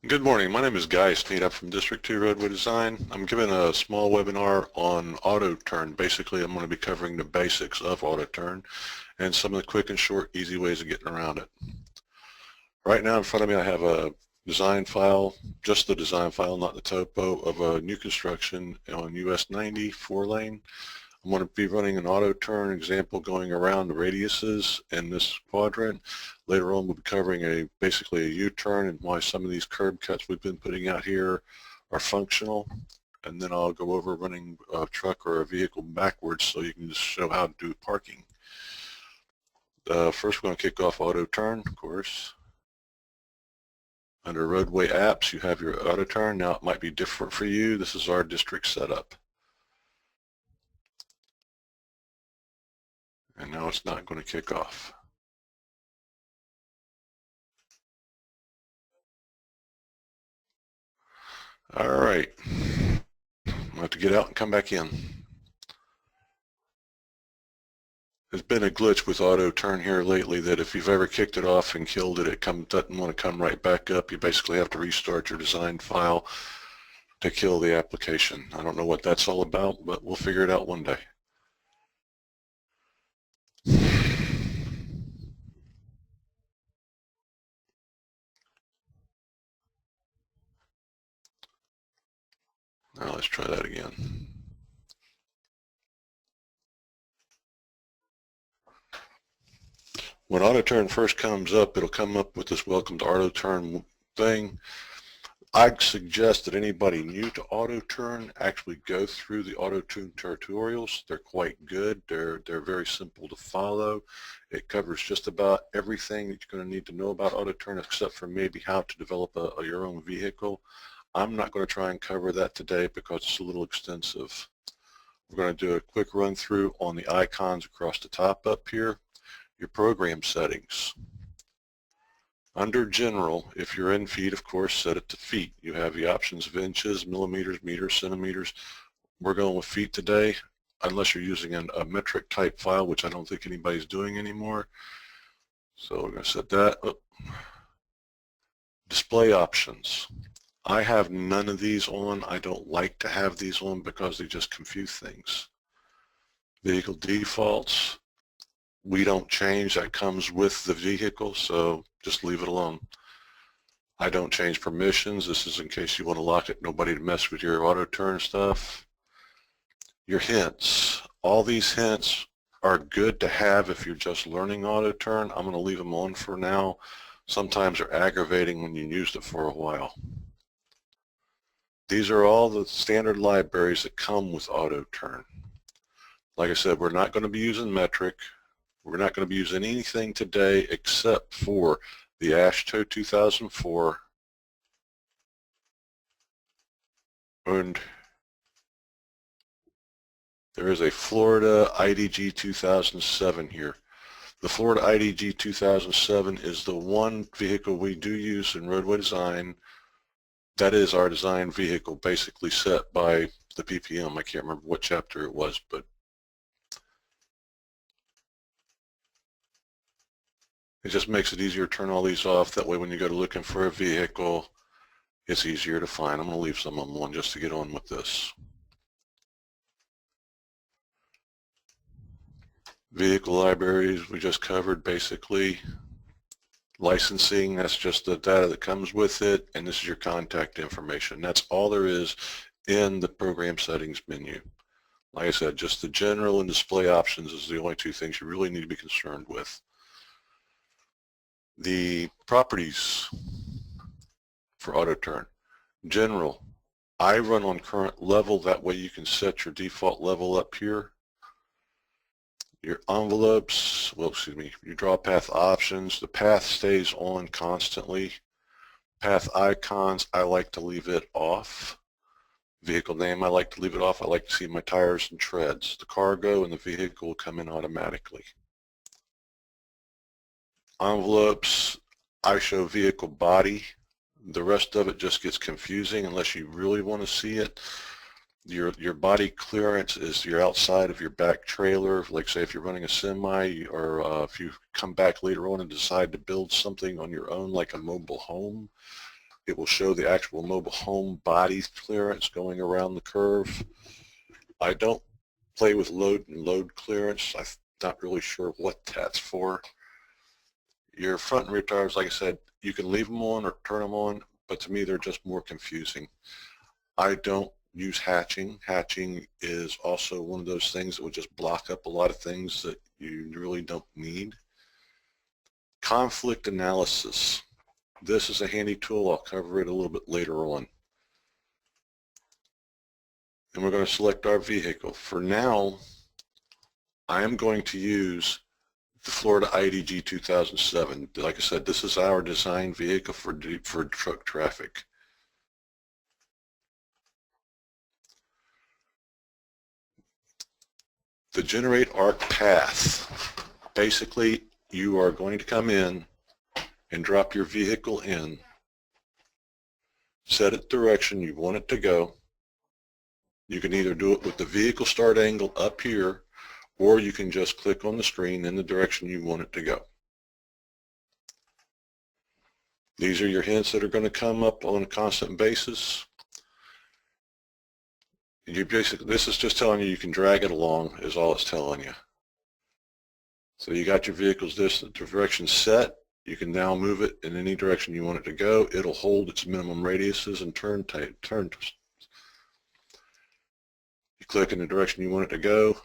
Good morning. My name is Guy Sneed. I'm from District 2 Roadway Design. I'm giving a small webinar on AUTOTURN. Basically, I'm going to be covering the basics of AUTOTURN and some of the quick and short, easy ways of getting around it. Right now in front of me, I have a design file, just the design file, not the topo, of a new construction on US 90 4-lane. I'm going to be running an AUTOTURN example going around the radiuses in this quadrant. Later on we'll be covering basically a U-turn and why some of these curb cuts we've been putting out here are functional. And then I'll go over running a truck or a vehicle backwards so you can just show how to do parking. First we're going to kick off AUTOTURN, of course. Under roadway apps you have your AUTOTURN. Now it might be different for you. This is our district setup. And now it's not going to kick off. All right, I'll have to get out and come back in. There's been a glitch with AUTOTURN here lately that if you've ever kicked it off and killed it, it doesn't want to come right back up. You basically have to restart your design file to kill the application. I don't know what that's all about, but we'll figure it out one day. Now let's try that again. When AUTOTURN first comes up, it'll come up with this welcome to AUTOTURN thing. I'd suggest that anybody new to AUTOTURN actually go through the AUTOTURN tutorials. They're quite good. They're very simple to follow. It covers just about everything that you're going to need to know about AUTOTURN except for maybe how to develop your own vehicle. I'm not going to try and cover that today because it's a little extensive. We're going to do a quick run through on the icons across the top up here. Your program settings. Under general, if you're in feet, of course, set it to feet. You have the options of inches, millimeters, meters, centimeters. We're going with feet today, unless you're using a metric type file, which I don't think anybody's doing anymore. So we're going to set that up. Display options. I have none of these on. I don't like to have these on because they just confuse things. Vehicle defaults. We don't change. That comes with the vehicle, so just leave it alone. I don't change permissions. This is in case you want to lock it, nobody to mess with your AUTOTURN stuff. Your hints. All these hints are good to have if you're just learning AUTOTURN. I'm going to leave them on for now. Sometimes they're aggravating when you used it for a while. These are all the standard libraries that come with AUTOTURN. Like I said, we're not going to be using metric. We're not going to be using anything today except for the AASHTO 2004 and there is a Florida IDG 2007 here. The Florida IDG 2007 is the one vehicle we do use in roadway design. That is our design vehicle, basically set by the PPM. I can't remember what chapter it was, but it just makes it easier to turn all these off. That way when you go to looking for a vehicle, it's easier to find. I'm going to leave some of them on just to get on with this. Vehicle libraries we just covered basically. Licensing, that's just the data that comes with it, and this is your contact information. That's all there is in the program settings menu. Like I said, just the general and display options is the only two things you really need to be concerned with. The properties for AUTOTURN. General, I run on current level, that way you can set your default level up here. Your envelopes, well, excuse me, your draw path options, the path stays on constantly. Path icons, I like to leave it off. Vehicle name, I like to leave it off. I like to see my tires and treads. The cargo and the vehicle will come in automatically. Envelopes, I show vehicle body. The rest of it just gets confusing unless you really want to see it. Your body clearance is your outside of your back trailer. Like say if you're running a semi or if you come back later on and decide to build something on your own like a mobile home, It will show the actual mobile home body clearance going around the curve. I don't play with load and load clearance. I'm not really sure what that's for. Your front and rear tires, like I said, you can leave them on or turn them on, but to me they're just more confusing. I don't use hatching. Hatching is also one of those things that would just block up a lot of things that you really don't need. Conflict analysis. This is a handy tool. I'll cover it a little bit later on. And we're going to select our vehicle. For now, I am going to use the Florida IDG 2007. Like I said, this is our design vehicle for truck traffic. The generate arc path. Basically, you are going to come in and drop your vehicle in, set it direction you want it to go. You can either do it with the vehicle start angle up here, or you can just click on the screen in the direction you want it to go. These are your hints that are going to come up on a constant basis. This is just telling you can drag it along, is all it's telling you. So you got your vehicle's direction set. You can now move it in any direction you want it to go. It'll hold its minimum radiuses and turn. You click in the direction you want it to go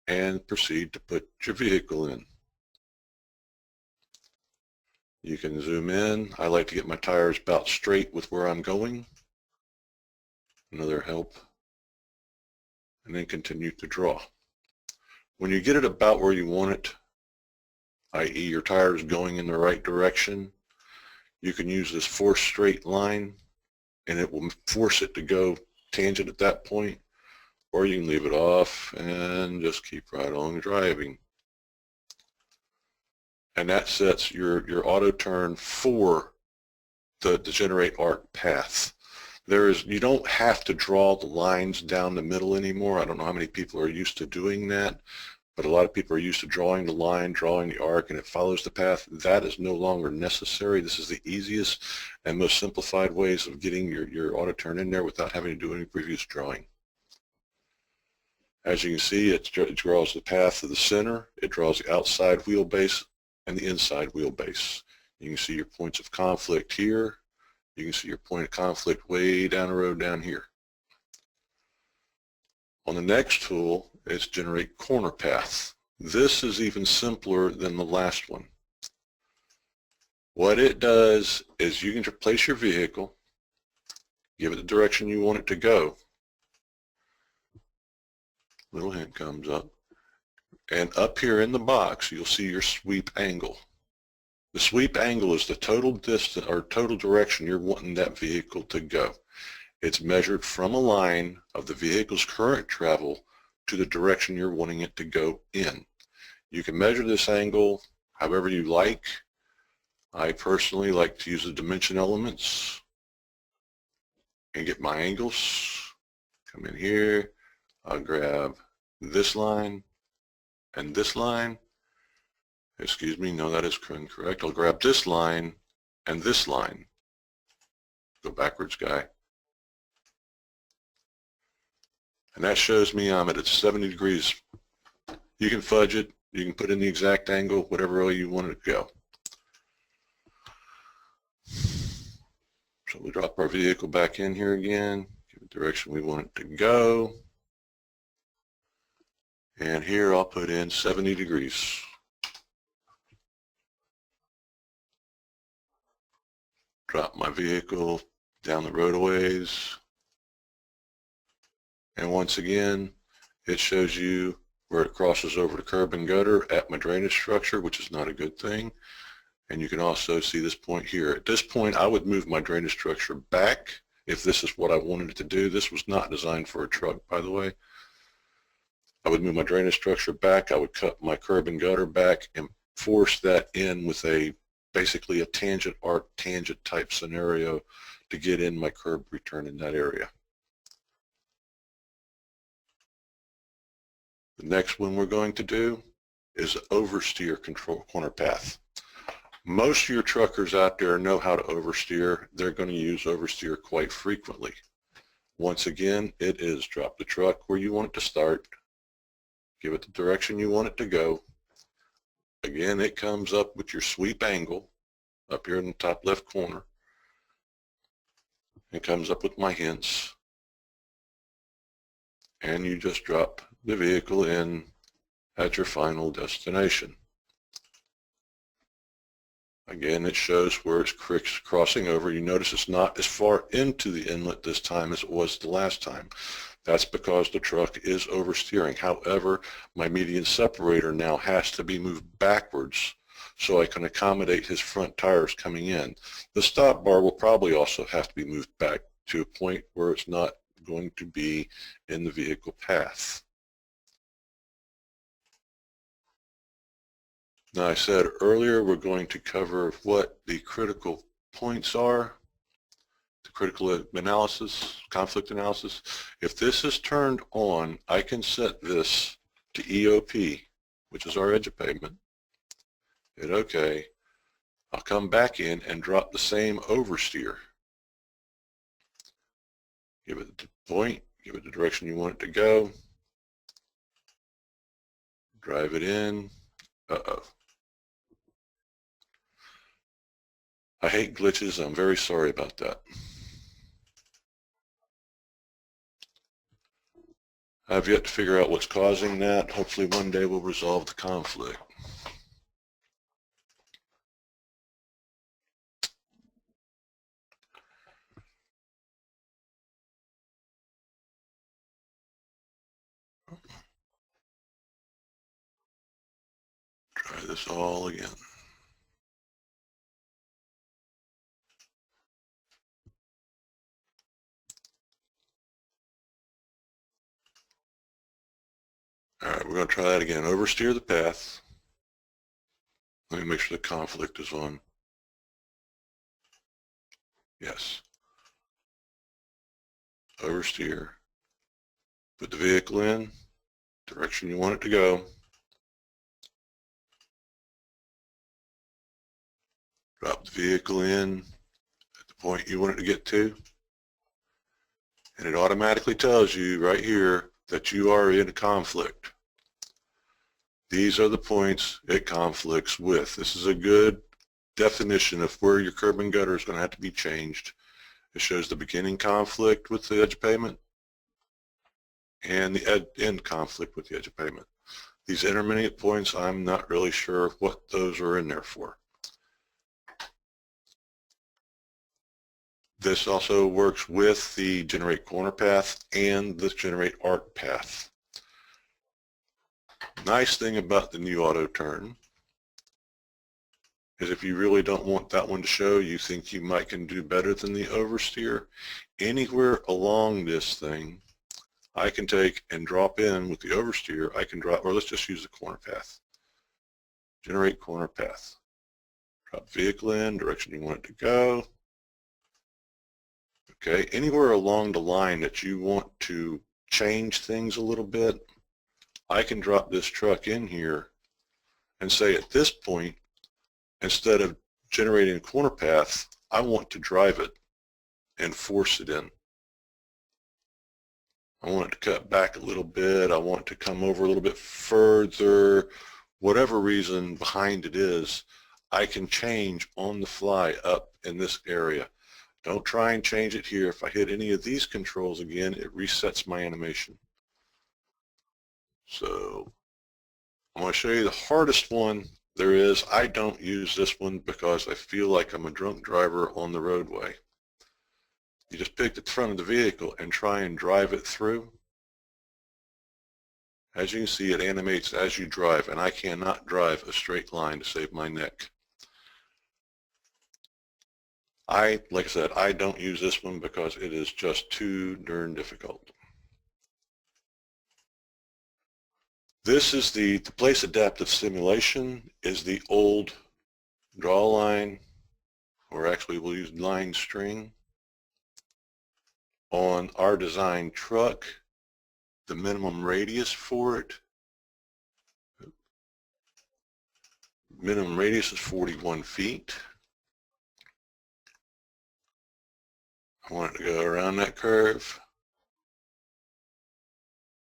and proceed to put your vehicle in. You can zoom in. I like to get my tires about straight with where I'm going. Another help. And then continue to draw. When you get it about where you want it, i.e. your tire is going in the right direction, you can use this force straight line and it will force it to go tangent at that point, or you can leave it off and just keep right on driving. And that sets your auto turn for the generate arc path. You don't have to draw the lines down the middle anymore. I don't know how many people are used to doing that, but a lot of people are used to drawing the line, drawing the arc, and it follows the path. That is no longer necessary. This is the easiest and most simplified ways of getting your auto turn in there without having to do any previous drawing. As you can see, it draws the path to the center. It draws the outside wheelbase and the inside wheelbase. You can see your points of conflict here. You can see your point of conflict way down the road down here. On the next tool is generate corner path. This is even simpler than the last one. What it does is you can place your vehicle, give it the direction you want it to go. Little hint comes up. And up here in the box, you'll see your sweep angle. The sweep angle is the total distance or total direction you're wanting that vehicle to go. It's measured from a line of the vehicle's current travel to the direction you're wanting it to go in. You can measure this angle however you like. I personally like to use the dimension elements and get my angles. Come in here, I'll grab this line and this line. Excuse me, no, that is incorrect. I'll grab this line and this line. Go backwards, guy. And that shows me I'm at 70 degrees. You can fudge it. You can put in the exact angle, whatever way you want it to go. So we'll drop our vehicle back in here again, give it the direction we want it to go. And here I'll put in 70 degrees. Drop my vehicle down the roadways. And once again, it shows you where it crosses over the curb and gutter at my drainage structure, which is not a good thing. And you can also see this point here. At this point, I would move my drainage structure back if this is what I wanted it to do. This was not designed for a truck, by the way. I would move my drainage structure back. I would cut my curb and gutter back and force that in with basically a tangent arc tangent type scenario to get in my curb return in that area. The next one we're going to do is oversteer control corner path. Most of your truckers out there know how to oversteer. They're going to use oversteer quite frequently. Once again, it is drop the truck where you want it to start, give it the direction you want it to go. Again, it comes up with your sweep angle up here in the top left corner. It comes up with my hints. And you just drop the vehicle in at your final destination. Again, it shows where it's crossing over. You notice it's not as far into the inlet this time as it was the last time. That's because the truck is oversteering. However, my median separator now has to be moved backwards so I can accommodate his front tires coming in. The stop bar will probably also have to be moved back to a point where it's not going to be in the vehicle path. Now, I said earlier we're going to cover what the critical points are, the critical analysis, conflict analysis. If this is turned on, I can set this to EOP, which is our edge of pavement. Hit OK. I'll come back in and drop the same oversteer. Give it the point, give it the direction you want it to go. Drive it in. Uh-oh. I hate glitches. I'm very sorry about that. I've yet to figure out what's causing that. Hopefully one day we'll resolve the conflict. Try this all again. All right, we're going to try that again. Oversteer the path. Let me make sure the conflict is on. Yes. Oversteer. Put the vehicle in, direction you want it to go. Drop the vehicle in at the point you want it to get to. And it automatically tells you right here that you are in a conflict. These are the points it conflicts with. This is a good definition of where your curb and gutter is going to have to be changed. It shows the beginning conflict with the edge of pavement and the end conflict with the edge of pavement. These intermediate points, I'm not really sure what those are in there for. This also works with the generate corner path and the generate arc path. Nice thing about the new auto turn is if you really don't want that one to show, you think you might can do better than the oversteer, anywhere along this thing, I can take and drop in with the oversteer. I can drop, or let's just use the corner path. Generate corner path. Drop vehicle in, direction you want it to go. Okay, anywhere along the line that you want to change things a little bit, I can drop this truck in here and say at this point, instead of generating a corner path, I want to drive it and force it in. I want it to cut back a little bit. I want it to come over a little bit further. Whatever reason behind it is, I can change on the fly up in this area. Don't try and change it here. If I hit any of these controls again, it resets my animation. So I'm going to show you the hardest one there is. I don't use this one because I feel like I'm a drunk driver on the roadway. You just pick the front of the vehicle and try and drive it through. As you can see, it animates as you drive, and I cannot drive a straight line to save my neck. Like I said, I don't use this one because it is just too darn difficult. This is the place adaptive simulation is the old draw line, or actually we'll use line string. On our design truck, the minimum radius for it, minimum radius is 41 feet. I want it to go around that curve.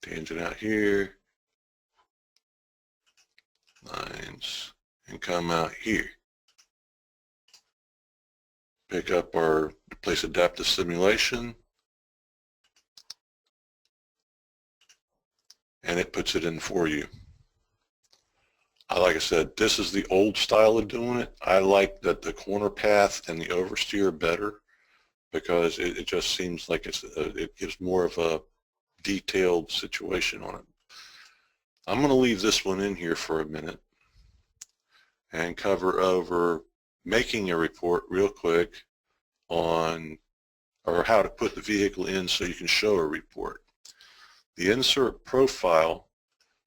Tangent out here. Lines. And come out here. Pick up our place adaptive simulation. And it puts it in for you. Like I said, this is the old style of doing it. I like the corner path and the oversteer better because it just seems like it gives more of a detailed situation on it. I'm going to leave this one in here for a minute and cover over making a report real quick on or how to put the vehicle in so you can show a report. The insert profile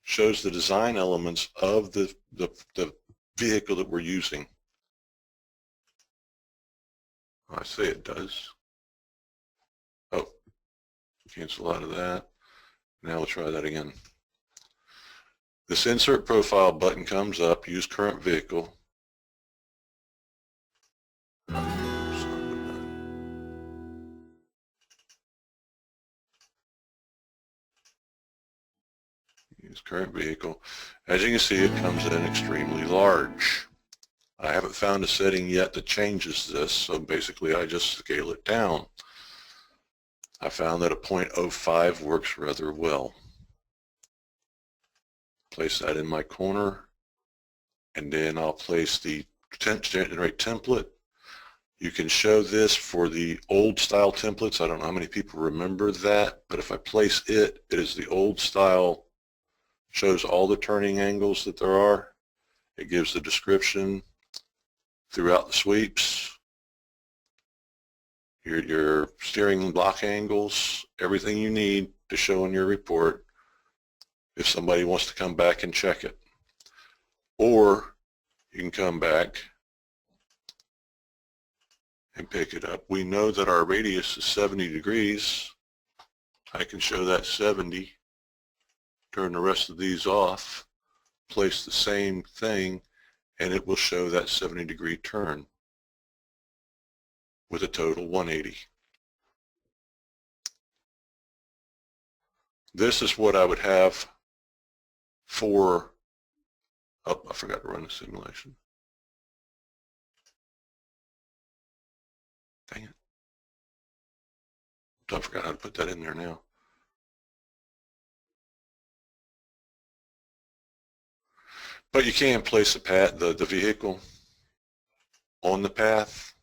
shows the design elements of the vehicle that we're using. I say it does. Oh, cancel out of that. Now we'll try that again. This insert profile button comes up, use current vehicle. Use current vehicle. As you can see, it comes in extremely large. I haven't found a setting yet that changes this, so basically I just scale it down. I found that a 0.05 works rather well. Place that in my corner, and then I'll place the Handwrite Template. You can show this for the old style templates. I don't know how many people remember that, but if I place it, it is the old style, shows all the turning angles that there are. It gives the description throughout the sweeps, your steering block angles, everything you need to show in your report if somebody wants to come back and check it. Or you can come back and pick it up. We know that our radius is 70 degrees. I can show that 70, turn the rest of these off, place the same thing, and it will show that 70-degree turn with a total 180. This is what I would have for, oh, I forgot to run the simulation. Dang it. I forgot how to put that in there now. But you can place the vehicle on the path.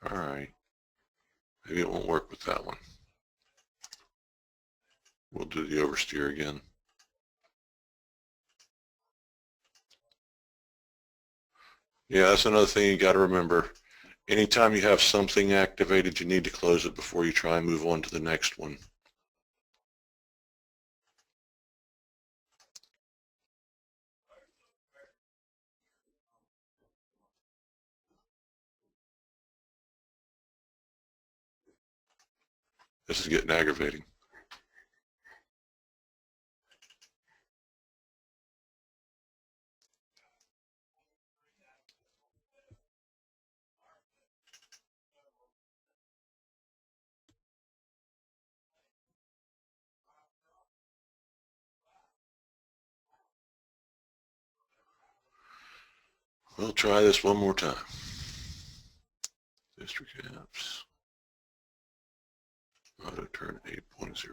All right. Maybe it won't work with that one. We'll do the oversteer again. Yeah, that's another thing you got to remember. Anytime you have something activated, you need to close it before you try and move on to the next one. This is getting aggravating. We'll try this one more time. District apps. AUTOTURN 8.0.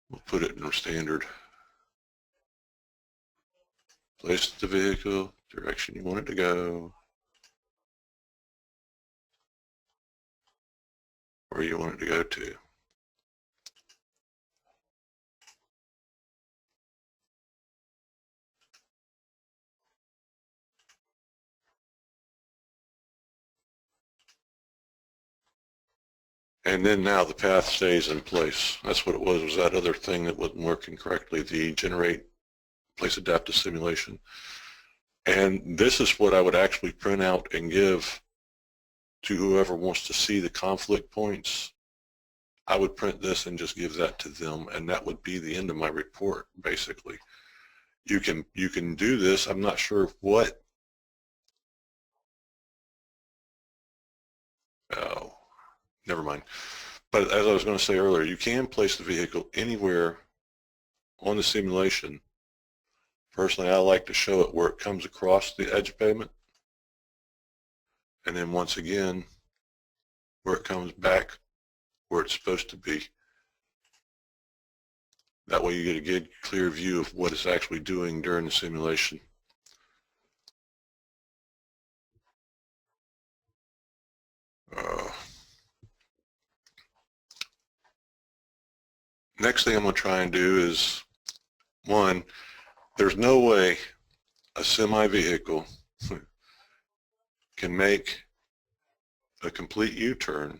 We'll put it in standard. Place the vehicle, direction you want it to go, where you want it to go to. And then now the path stays in place. That's what it was that other thing that wasn't working correctly, the generate place adaptive simulation. And this is what I would actually print out and give to whoever wants to see the conflict points, I would print this and just give that to them, and that would be the end of my report, basically. You can do this. I'm not sure what. Oh, never mind. But as I was going to say earlier, you can place the vehicle anywhere on the simulation. Personally, I like to show it where it comes across the edge of pavement, and then once again where it comes back where it's supposed to be. That way you get a good clear view of what it's actually doing during the simulation. Next thing I'm going to try and do is, one, there's no way a semi-vehicle can make a complete U-turn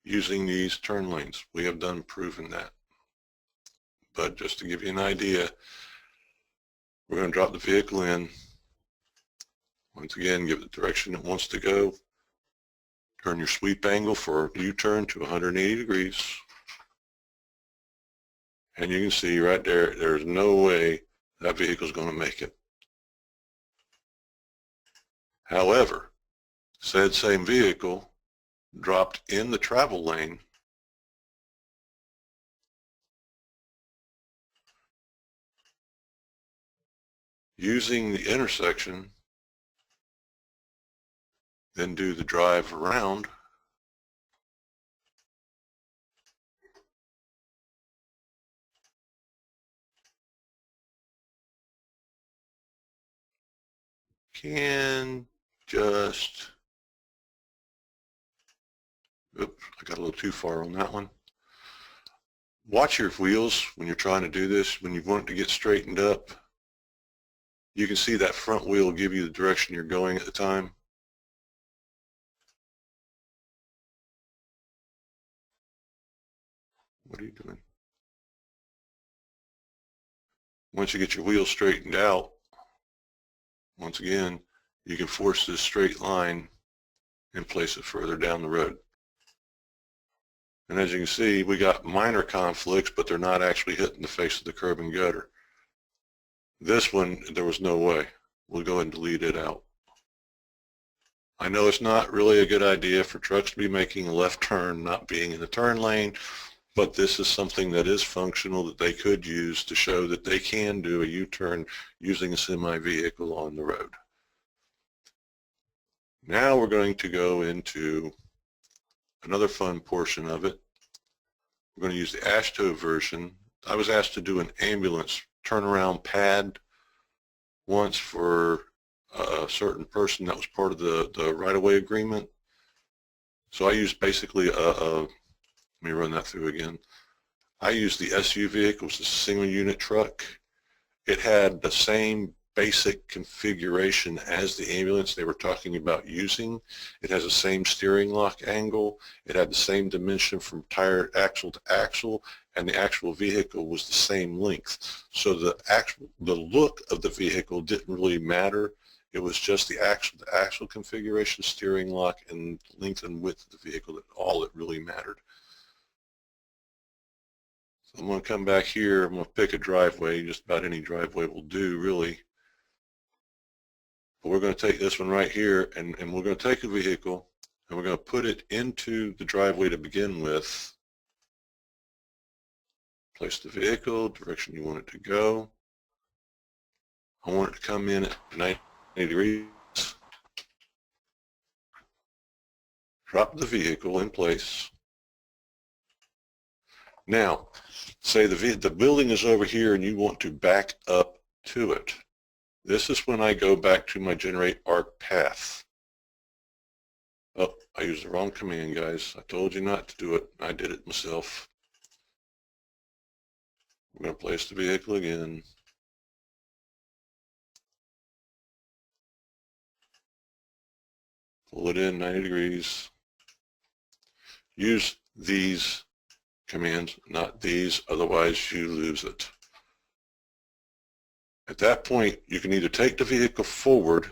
using these turn lanes. We have done proven that. But just to give you an idea, we're going to drop the vehicle in. Once again, give it the direction it wants to go. Turn your sweep angle for U-turn to 180 degrees. And you can see right there, there's no way that vehicle is going to make it. However, said same vehicle dropped in the travel lane using the intersection, then do the drive around, can just, oops, I got a little too far on that one. Watch your wheels when you're trying to do this. When you want it to get straightened up, you can see that front wheel will give you the direction you're going at the time. What are you doing? Once you get your wheel straightened out, once again, you can force this straight line and place it further down the road. And as you can see, we got minor conflicts, but they're not actually hitting the face of the curb and gutter. This one, there was no way. We'll go ahead and delete it out. I know it's not really a good idea for trucks to be making a left turn, not being in the turn lane, but this is something that is functional that they could use to show that they can do a U-turn using a semi-vehicle on the road. Now we're going to go into another fun portion of it. We're going to use the AUTOTURN version. I was asked to do an ambulance turnaround pad once for a certain person that was part of the right-of-way agreement. So I used basically let me run that through again. I used the SU vehicle, it was a single unit truck. It had the same basic configuration as the ambulance they were talking about using. It has the same steering lock angle. It had the same dimension from tire axle to axle, and the actual vehicle was the same length. So the look of the vehicle didn't really matter. It was just the actual configuration, steering lock, and length and width of the vehicle that all that really mattered. So I'm going to come back here. I'm going to pick a driveway. Just about any driveway will do, really. But we're going to take this one right here, and we're going to take a vehicle, and we're going to put it into the driveway to begin with. Place the vehicle, direction you want it to go. I want it to come in at 90 degrees. Drop the vehicle in place. Now, say the building is over here and you want to back up to it. This is when I go back to my generate arc path. Oh, I used the wrong command, guys. I told you not to do it. I did it myself. We're going to place the vehicle again. Pull it in 90 degrees. Use these commands, not these, otherwise you lose it. At that point, you can either take the vehicle forward,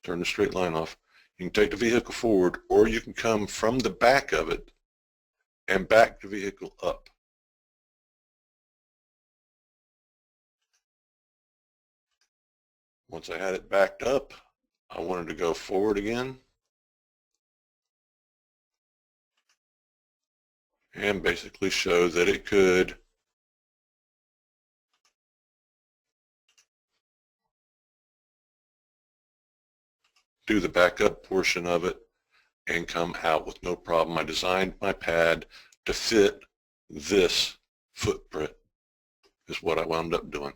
turn the straight line off. You can take the vehicle forward, or you can come from the back of it and back the vehicle up. Once I had it backed up, I wanted to go forward again and basically show that it could do the backup portion of it and come out with no problem. I designed my pad to fit this footprint is what I wound up doing.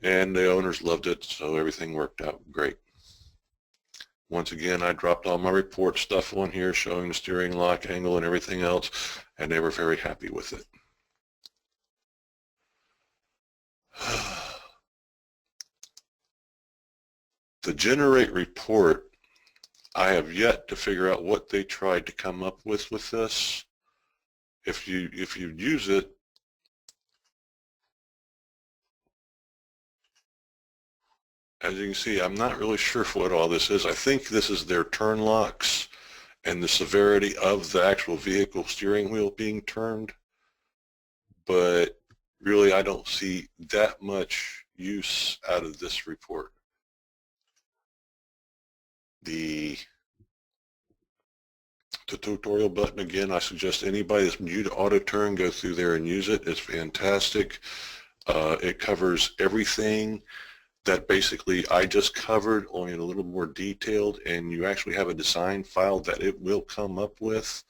And the owners loved it, so everything worked out great. Once again, I dropped all my report stuff on here showing the steering lock angle and everything else, and they were very happy with it. The generate report, I have yet to figure out what they tried to come up with this. If you use it, as you can see, I'm not really sure what all this is. I think this is their turn locks and the severity of the actual vehicle steering wheel being turned, but really I don't see that much use out of this report. The tutorial button, again, I suggest anybody that's new to AUTOTURN go through there and use it. It's fantastic. It covers everything that basically I just covered, only in a little more detailed, and you actually have a design file that it will come up with,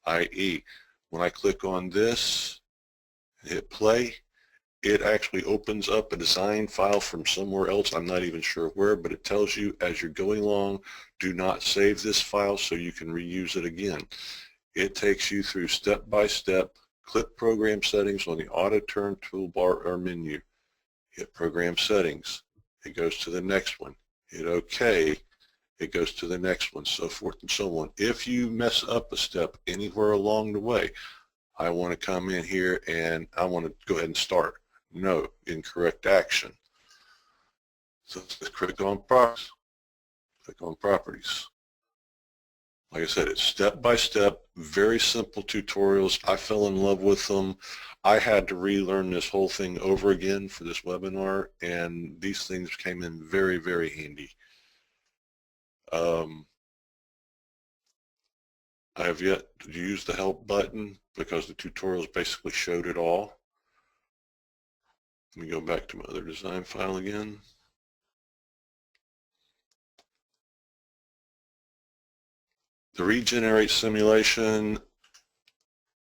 i.e. when I click on this, hit play, it actually opens up a design file from somewhere else. I'm not even sure where, but it tells you as you're going along, do not save this file so you can reuse it again. It takes you through step by step. Click program settings on the AUTOTURN toolbar or menu. Hit program settings. It goes to the next one. Hit OK. It goes to the next one, so forth and so on. If you mess up a step anywhere along the way, I want to come in here and I want to go ahead and start. No, incorrect action. So let's click on properties. Click on properties. Like I said, it's step by step, very simple tutorials. I fell in love with them. I had to relearn this whole thing over again for this webinar, and these things came in very, very handy. I have yet to use the help button because the tutorials basically showed it all. Let me go back to my other design file again. The regenerate simulation,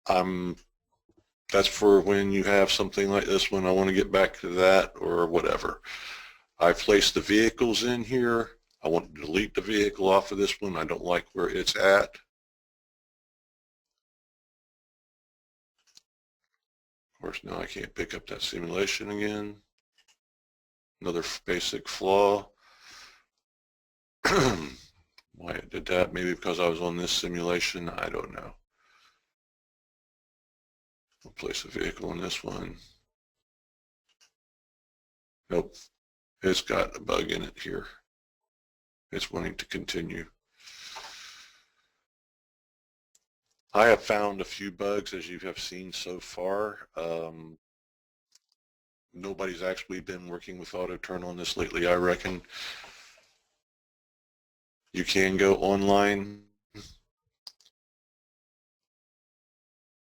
that's for when you have something like this one. I want to get back to that or whatever. I placed the vehicles in here. I want to delete the vehicle off of this one. I don't like where it's at. Of course, now I can't pick up that simulation again. Another basic flaw. Why it did that? Maybe because I was on this simulation. I don't know. I'll place a vehicle on this one. Nope. It's got a bug in it here. It's wanting to continue. I have found a few bugs, as you have seen so far. Nobody's actually been working with AUTOTURN on this lately, I reckon. You can go online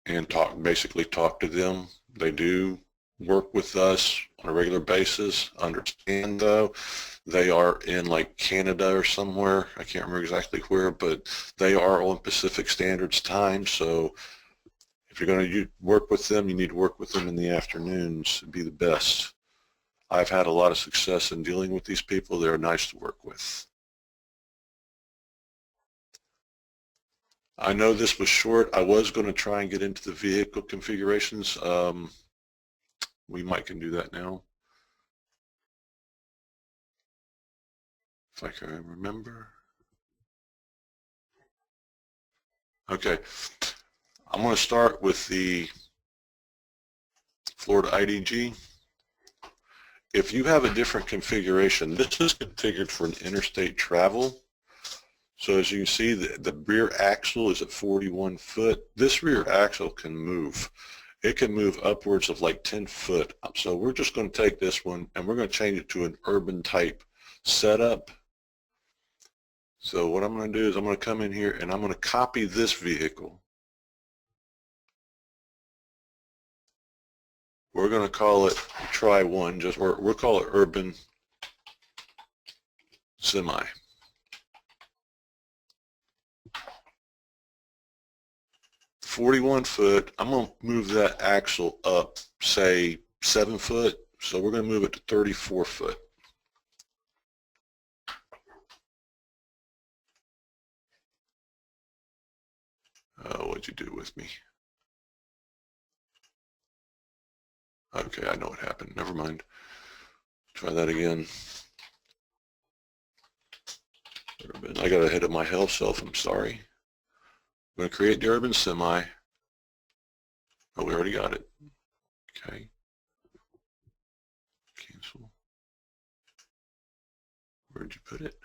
and basically talk to them. They do work with us on a regular basis. Understand though, they are in like Canada or somewhere. I can't remember exactly where, but they are on Pacific Standards Time. So if you're going to work with them, you need to work with them in the afternoons. It'd be the best. I've had a lot of success in dealing with these people. They're nice to work with. I know this was short. I was going to try and get into the vehicle configurations. We can do that now. If I can remember. Okay. I'm going to start with the Florida IDG. If you have a different configuration, this is configured for an interstate travel. So as you can see, the rear axle is at 41 foot. This rear axle can move. It can move upwards of like 10 foot. So we're just going to take this one and we're going to change it to an urban type setup. So what I'm going to do is I'm going to come in here and I'm going to copy this vehicle. We're going to call it, try one, we'll call it urban semi. .41 foot, I'm going to move that axle up, say 7 foot, so we're going to move it to 34 foot. What'd you do with me? Okay, I know what happened. Never mind. Try that again. I got ahead of my self, I'm sorry. I'm going to create the urban semi. Oh, we already got it. Okay. Cancel. Where'd you put it?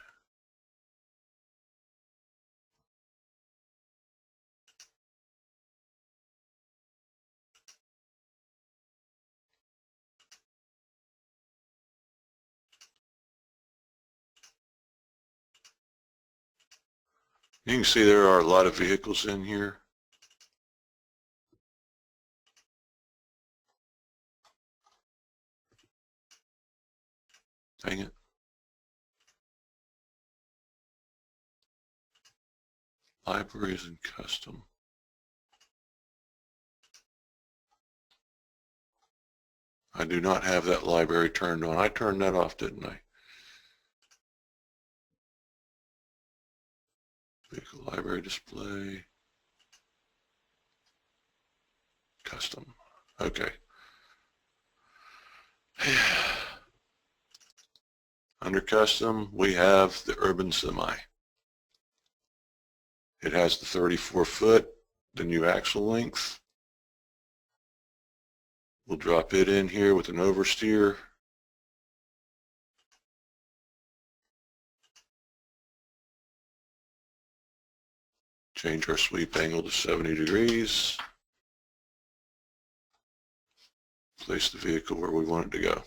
You can see there are a lot of vehicles in here. Dang it. Libraries and custom. I do not have that library turned on. I turned that off, didn't I? Vehicle library display. Custom. Okay. Under custom, we have the urban semi. It has the 34 foot, the new axle length. We'll drop it in here with an oversteer. Change our sweep angle to 70 degrees. Place the vehicle where we want it to go.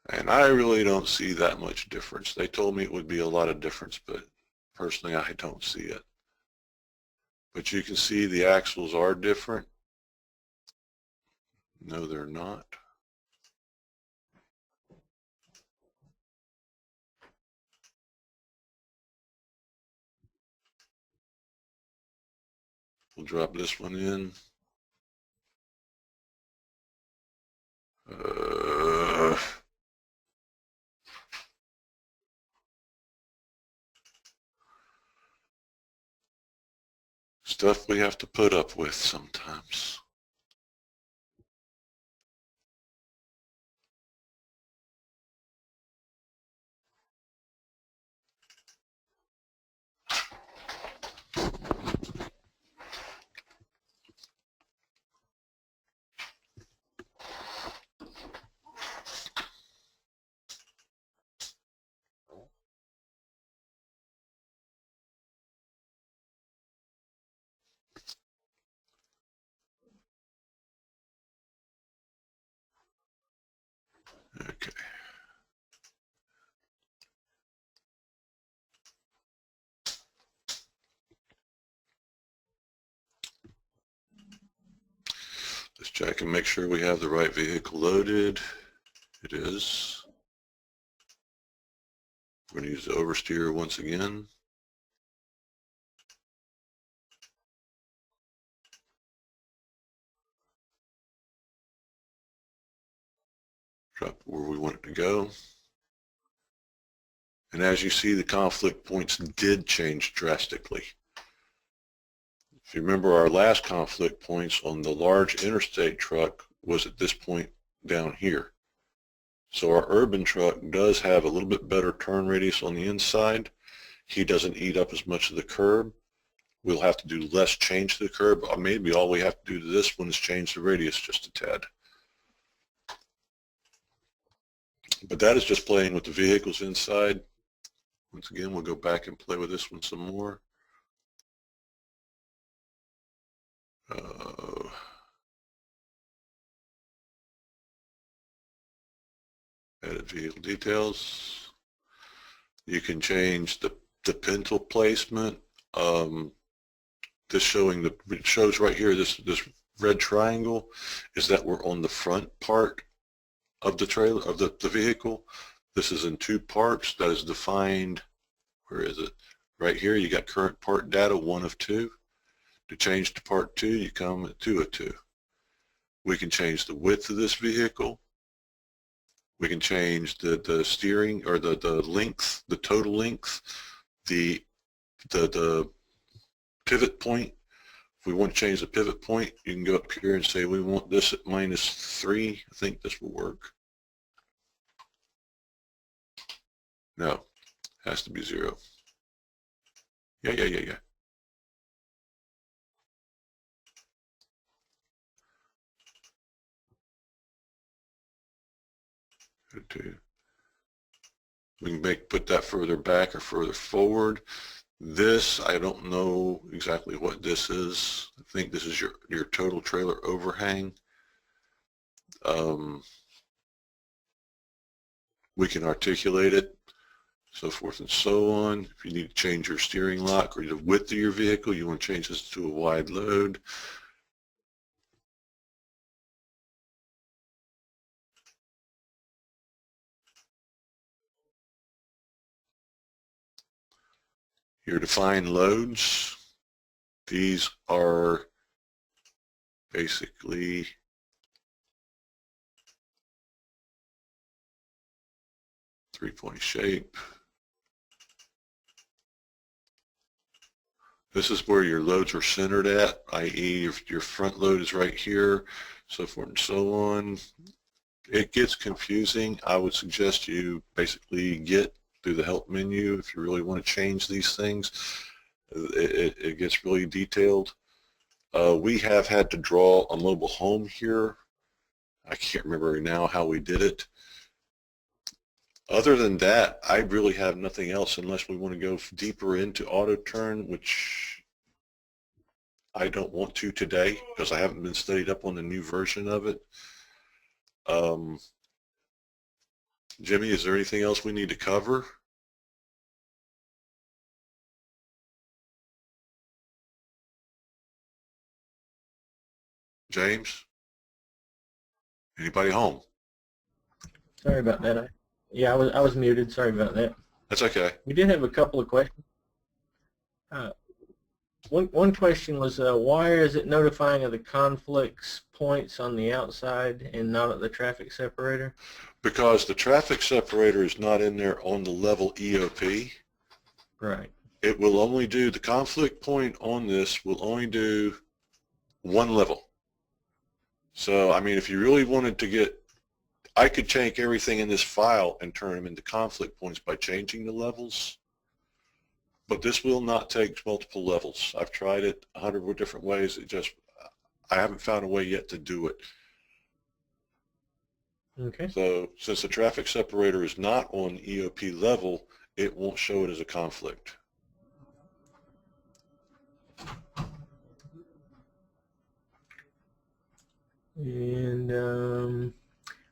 And I really don't see that much difference. They told me it would be a lot of difference, but personally I don't see it. But you can see the axles are different. No, they're not. We'll drop this one in. Stuff we have to put up with sometimes. Okay. Let's check and make sure we have the right vehicle loaded. It is. We're going to use the oversteer once again. Drop where we want it to go. And as you see, the conflict points did change drastically. If you remember, our last conflict points on the large interstate truck was at this point down here. So our urban truck does have a little bit better turn radius on the inside. He doesn't eat up as much of the curb. We'll have to do less change to the curb. Maybe all we have to do to this one is change the radius just a tad. But that is just playing with the vehicles inside. Once again, we'll go back and play with this one some more. Edit vehicle details. You can change the pencil placement. This showing it shows right here, this red triangle is that we're on the front part of the trailer, of the vehicle. This is in two parts. That is defined, where is it? Right here, you got current part data 1 of 2. To change to part 2, you come at 2 of 2. We can change the width of this vehicle. We can change the steering, or the length, the total length, the pivot point. If we want to change the pivot point, you can go up here and say we want this at -3. I think this will work. No, has to be 0. Yeah. We can put that further back or further forward. This, I don't know exactly what this is. I think this is your total trailer overhang. We can articulate it, so forth and so on. If you need to change your steering lock or the width of your vehicle, you want to change this to a wide load. Your defined loads, these are basically three-point shape. This is where your loads are centered at, i.e. your front load is right here, so forth and so on. It gets confusing. I would suggest you basically get through the help menu if you really want to change these things. It gets really detailed. We have had to draw a mobile home here. I can't remember now how we did it. Other than that, I really have nothing else unless we want to go deeper into AUTOTURN, which I don't want to today because I haven't been studied up on the new version of it. Jimmy, is there anything else we need to cover? James? Anybody home? Sorry about that. Yeah, I was muted. Sorry about that. That's okay. We did have a couple of questions. One question was, why is it notifying of the conflicts points on the outside and not at the traffic separator? Because the traffic separator is not in there on the level EOP. Right. It will only do, the conflict point on this will only do one level. So, I mean, if you really wanted to get, I could take everything in this file and turn them into conflict points by changing the levels. But this will not take multiple levels. I've tried it 100 different ways. I haven't found a way yet to do it. Okay. So since the traffic separator is not on EOP level, it won't show it as a conflict. And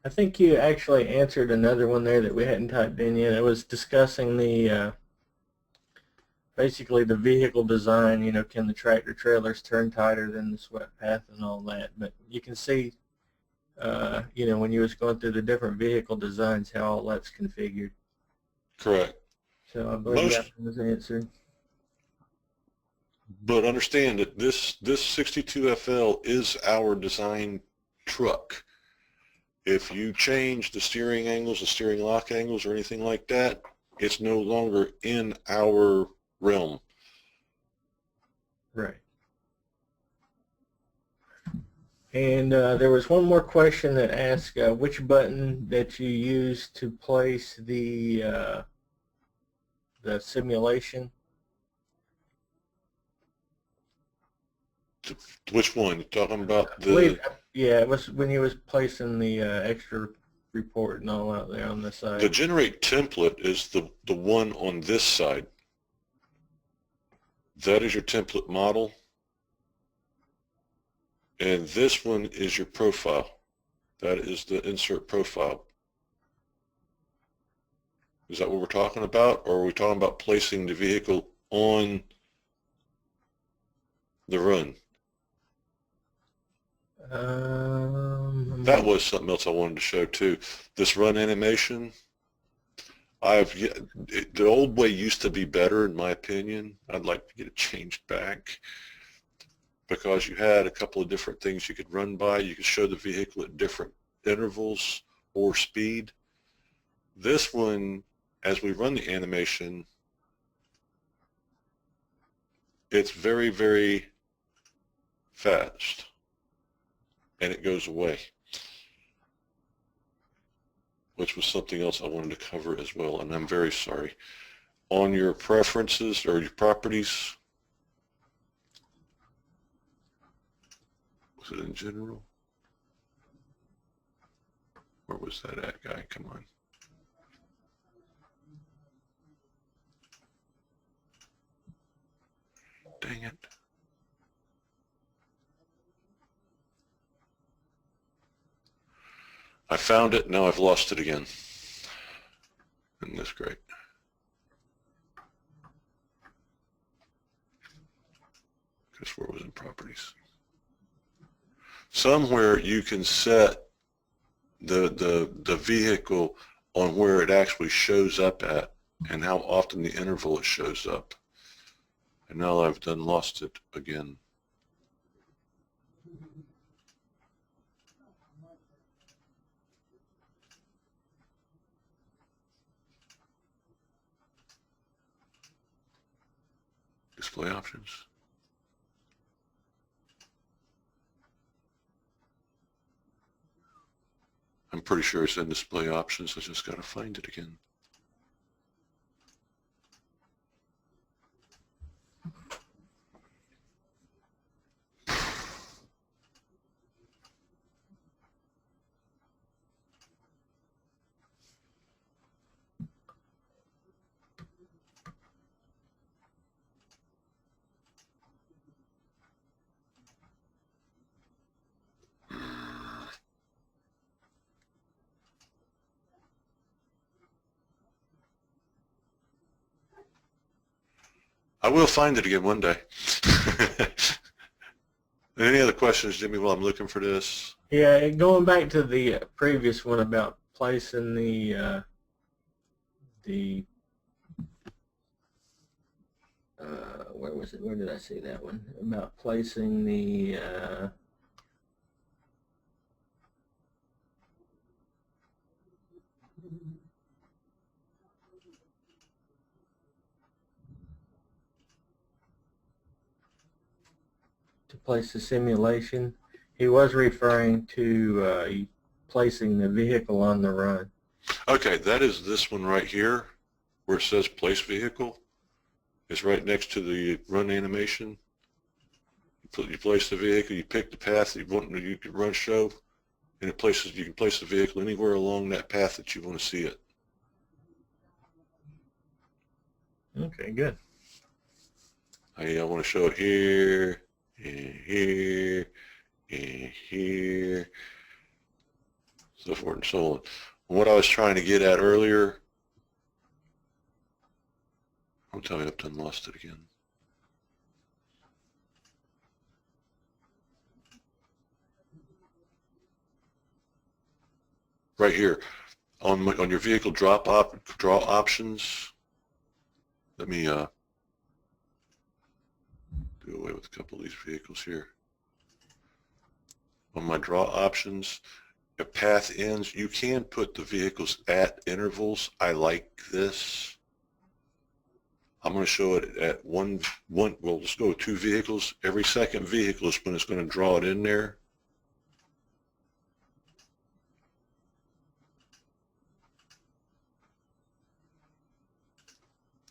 I think you actually answered another one there that we hadn't typed in yet. It was discussing the basically the vehicle design. You know, can the tractor trailers turn tighter than the swept path and all that? But you can see, you know, when you was going through the different vehicle designs, how all that's configured. Correct. So I believe that was answered. But understand that this 62FL is our design truck. If you change the steering angles, the steering lock angles, or anything like that, it's no longer in our realm. Right. And there was one more question that asked which button that you use to place the simulation. Which one? You're talking about I believe, yeah, it was when you was placing the extra report and all out there on the side. The generate template is the one on this side. That is your template model. And this one is your profile. That is the insert profile. Is that what we're talking about? Or are we talking about placing the vehicle on the run? That was something else I wanted to show too. This run animation, the old way used to be better in my opinion. I'd like to get it changed back because you had a couple of different things you could run by. You could show the vehicle at different intervals or speed. This one, as we run the animation, it's very, very fast and it goes away, which was something else I wanted to cover as well, and I'm very sorry. On your preferences or your properties, was it in general? Where was that at, guy? Come on. Dang it. I found it, now I've lost it again. Isn't this great? Because where was in properties? Somewhere you can set the vehicle on where it actually shows up at and how often the interval it shows up. And now I've done lost it again. Display options. I'm pretty sure it's in display options. I just got to find it again. I will find it again one day. Any other questions, Jimmy, while I'm looking for this? Yeah, going back to the previous one about placing the where was it? Where did I see that one? About placing the to place the simulation. He was referring to placing the vehicle on the run. Okay, that is this one right here where it says place vehicle. It's right next to the run animation. You place the vehicle, you pick the path that you want you can run show, and it places, you can place the vehicle anywhere along that path that you want to see it. Okay, good. I want to show it here, and here, and here, so forth and so on. What I was trying to get at earlier, don't tell me I've done lost it again. Right here, on your vehicle draw options. Let me do away with a couple of these vehicles here. On my draw options, if path ends, you can put the vehicles at intervals. I like this. I'm going to show it at well, let's go with 2 vehicles. Every second vehicle is when it's going to draw it in there.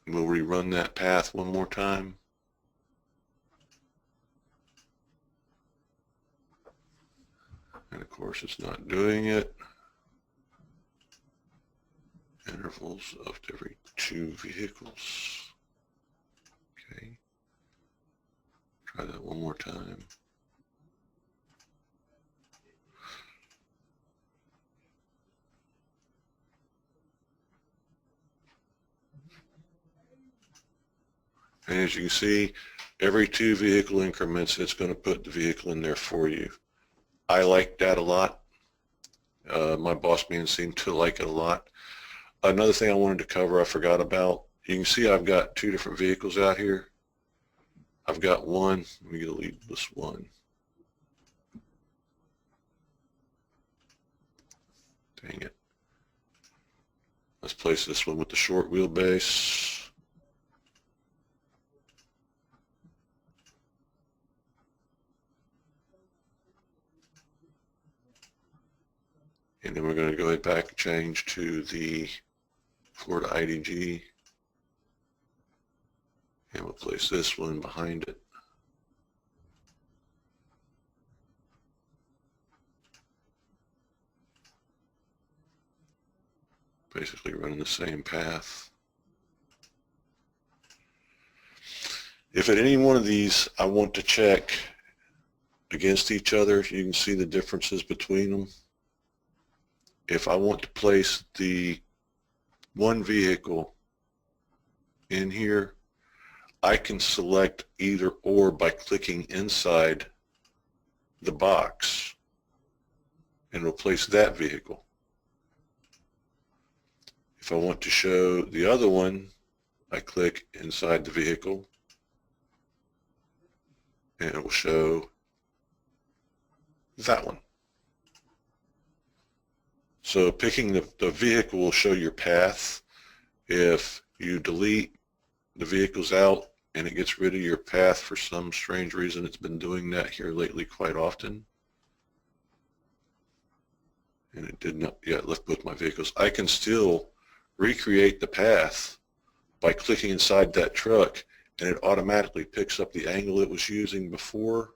We'll rerun that path one more time. And of course it's not doing it. intervals of every 2 vehicles. Okay. Try that one more time. And as you can see, every 2 vehicle increments, it's going to put the vehicle in there for you. I like that a lot. My boss man seemed to like it a lot. Another thing I wanted to cover I forgot about, you can see I've got 2 different vehicles out here. I've got one, let me delete this one. Dang it. Let's place this one with the short wheelbase. And then we're going to go back and change to the Florida IDG. And we'll place this one behind it. Basically running the same path. If at any one of these I want to check against each other, you can see the differences between them. If I want to place the one vehicle in here, I can select either or by clicking inside the box and replace that vehicle. If I want to show the other one, I click inside the vehicle and it will show that one. So picking the vehicle will show your path. If you delete the vehicles out and it gets rid of your path for some strange reason, it's been doing that here lately quite often. And it did not yet left both my vehicles. I can still recreate the path by clicking inside that truck, and it automatically picks up the angle it was using before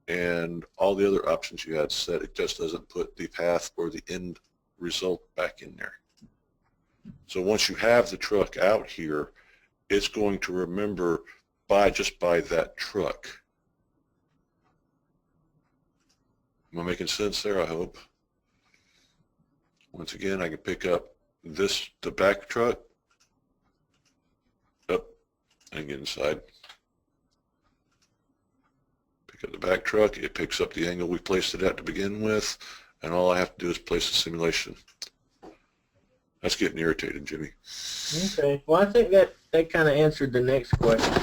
and all the other options you had set. It just doesn't put the path or the end result back in there. So once you have the truck out here, it's going to remember just by that truck. Am I making sense there? I hope. Once again, I can pick up the back truck, up and get inside. Pick up the back truck, it picks up the angle we placed it at to begin with, and all I have to do is place the simulation. That's getting irritated, Jimmy. Okay. Well, I think that kind of answered the next question.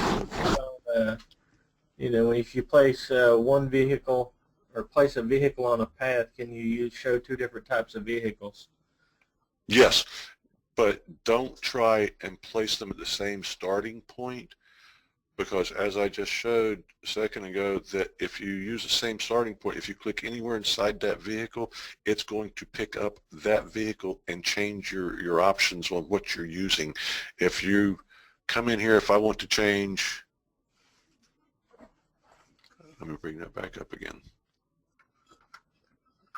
You know, if you place one vehicle or place a vehicle on a path, can you show 2 different types of vehicles? Yes, but don't try and place them at the same starting point, because as I just showed a second ago, that if you use the same starting point, if you click anywhere inside that vehicle, it's going to pick up that vehicle and change your options on what you're using. If you come in here, if I want to change, let me bring that back up again.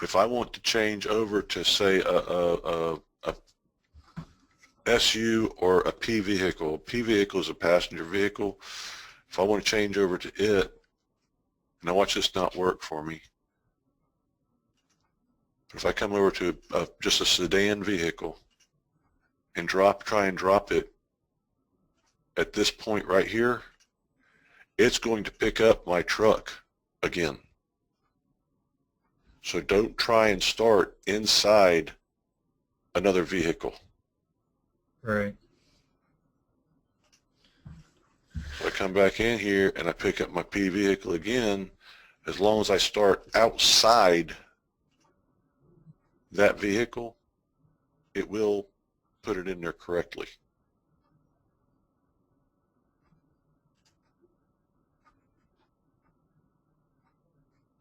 If I want to change over to, say, a SU or a P vehicle. P vehicle is a passenger vehicle. If I want to change over to it, now watch this not work for me. But if I come over to just a sedan vehicle and try and drop it at this point right here, it's going to pick up my truck again. So don't try and start inside another vehicle. Right. So I come back in here and I pick up my P vehicle again. As long as I start outside that vehicle, it will put it in there correctly.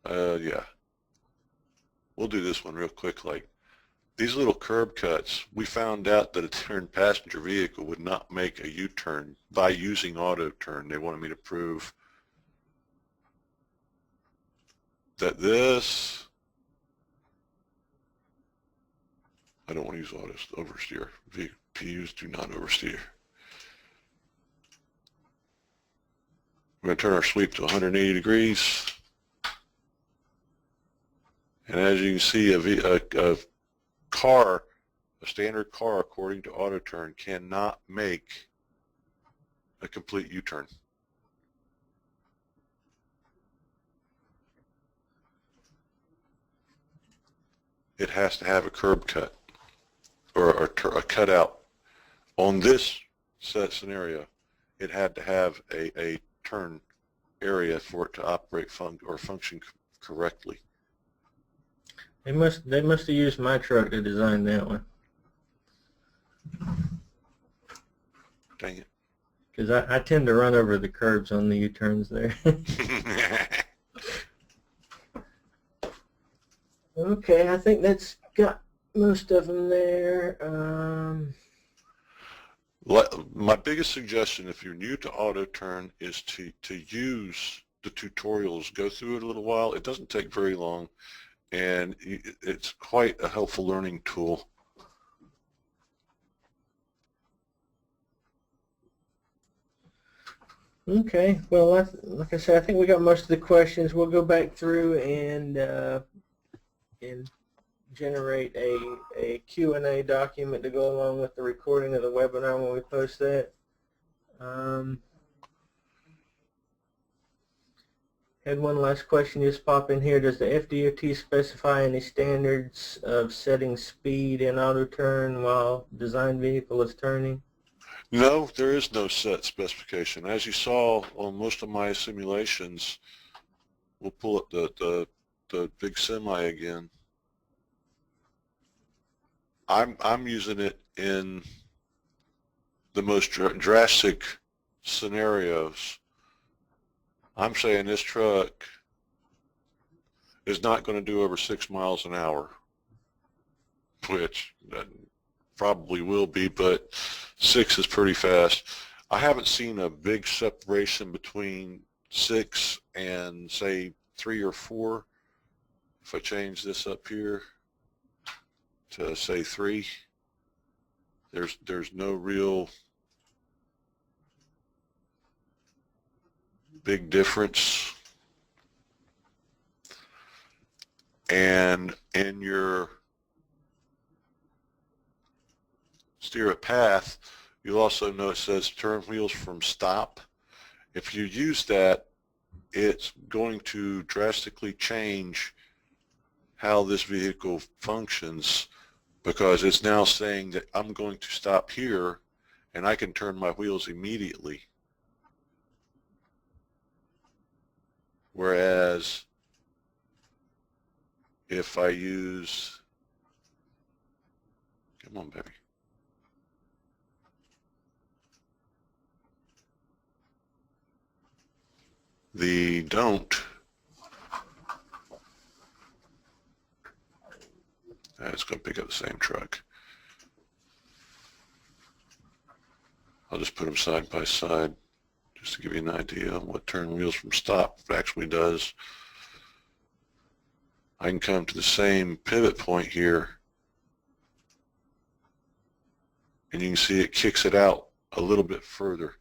Yeah. We'll do this one real quick. Like these little curb cuts, we found out that a turned passenger vehicle would not make a U-turn by using auto turn. They wanted me to prove that this, I don't want to use oversteer. VPUs do not oversteer. We're going to turn our sweep to 180 degrees. And as you can see, a standard car, according to AUTOTURN, cannot make a complete U-turn. It has to have a curb cut or a cutout. On this set scenario, it had to have a turn area for it to operate or function correctly. They must have used my truck to design that one. Dang it. Because I tend to run over the curbs on the U-turns there. Okay, I think that's got most of them there. My biggest suggestion, if you're new to AUTOTURN, is to use the tutorials. Go through it a little while. It doesn't take very long, and it's quite a helpful learning tool. Okay, well, like I said, I think we got most of the questions. We'll go back through and generate a Q&A document to go along with the recording of the webinar when we post that. Had one last question just pop in here. Does the FDOT specify any standards of setting speed in AUTOTURN while design vehicle is turning? No, there is no set specification. As you saw on most of my simulations, we'll pull up the big semi again. I'm using it in the most drastic scenarios. I'm saying this truck is not going to do over 6 miles an hour, which probably will be, but 6 is pretty fast. I haven't seen a big separation between 6 and, say, 3 or 4. If I change this up here to, say, 3, there's no real big difference. And in your steer a path, you'll also know it says turn wheels from stop. If you use that, it's going to drastically change how this vehicle functions, because it's now saying that I'm going to stop here and I can turn my wheels immediately. Whereas if I use, come on baby, the don't, it's going to pick up the same truck. I'll just put them side by side just to give you an idea of what turn wheels from stop actually does. I can come to the same pivot point here, and you can see it kicks it out a little bit further.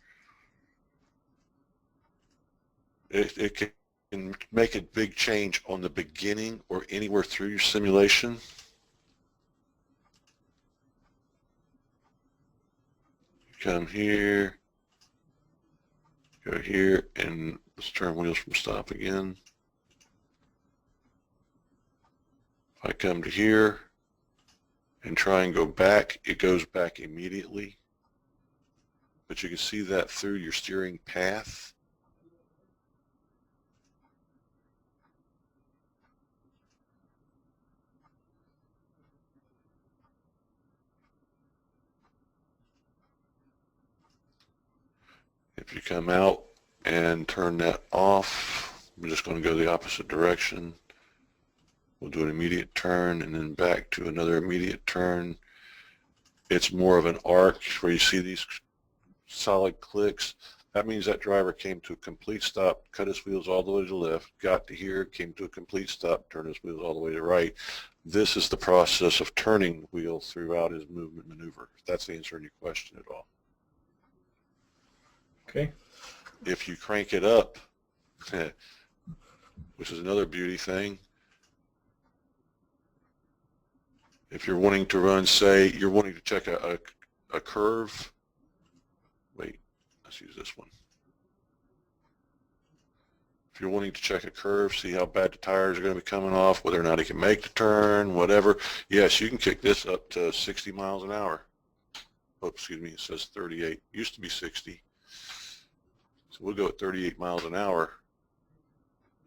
It can make a big change on the beginning or anywhere through your simulation. Come here, go here, and let's turn wheels from stop again. If I come to here and try and go back, it goes back immediately. But you can see that through your steering path. If you come out and turn that off, I'm just going to go the opposite direction. We'll do an immediate turn and then back to another immediate turn. It's more of an arc where you see these solid clicks. That means that driver came to a complete stop, cut his wheels all the way to the left, got to here, came to a complete stop, turned his wheels all the way to the right. This is the process of turning the wheel throughout his movement maneuver. If that's answering your question at all. Okay. If you crank it up, which is another beauty thing, if you're wanting to run, say you're wanting to check a curve, wait, let's use this one. If you're wanting to check a curve, see how bad the tires are going to be coming off, whether or not he can make the turn, whatever, yes, you can kick this up to 60 miles an hour. Oh, excuse me, it says 38. Used to be 60. So we'll go at 38 miles an hour.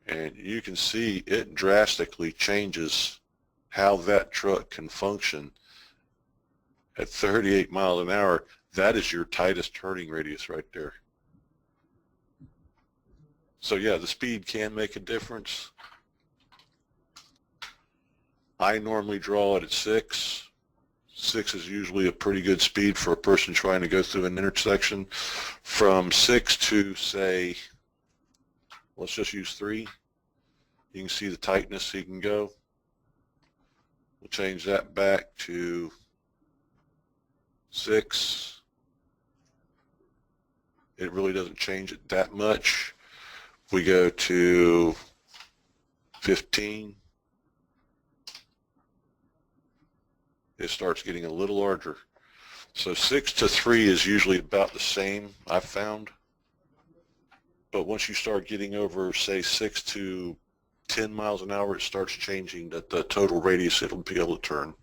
And you can see it drastically changes how that truck can function at 38 miles an hour. That is your tightest turning radius right there. So yeah, the speed can make a difference. I normally draw it at 6. 6 is usually a pretty good speed for a person trying to go through an intersection. From 6 to, say, let's just use 3. You can see the tightness he can go. We'll change that back to 6. It really doesn't change it that much. We go to 15. It starts getting a little larger. So 6 to 3 is usually about the same, I've found. But once you start getting over, say, 6 to 10 miles an hour, it starts changing the total radius it'll be able to turn.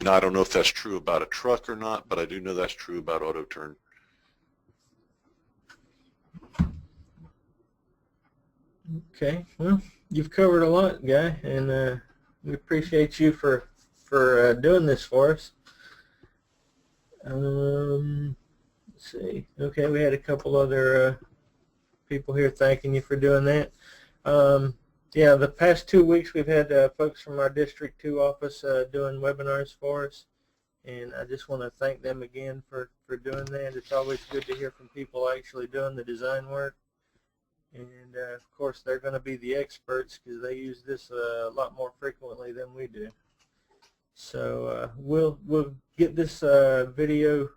Now, I don't know if that's true about a truck or not, but I do know that's true about auto turn. Okay, well, you've covered a lot, Guy, and we appreciate you for doing this for us. Let's see. Okay, we had a couple other people here thanking you for doing that. Yeah, the past 2 weeks we've had folks from our District 2 office doing webinars for us, and I just want to thank them again for doing that. It's always good to hear from people actually doing the design work. And of course they're going to be the experts because they use this a lot more frequently than we do. So we'll get this video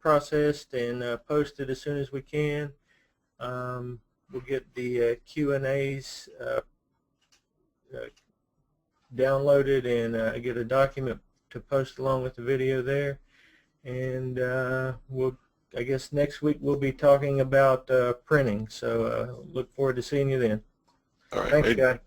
processed and posted as soon as we can. We'll get the Q&As downloaded and get a document to post along with the video there. And I guess next week we'll be talking about printing, so look forward to seeing you then. All right. Thanks, Hey, Guy.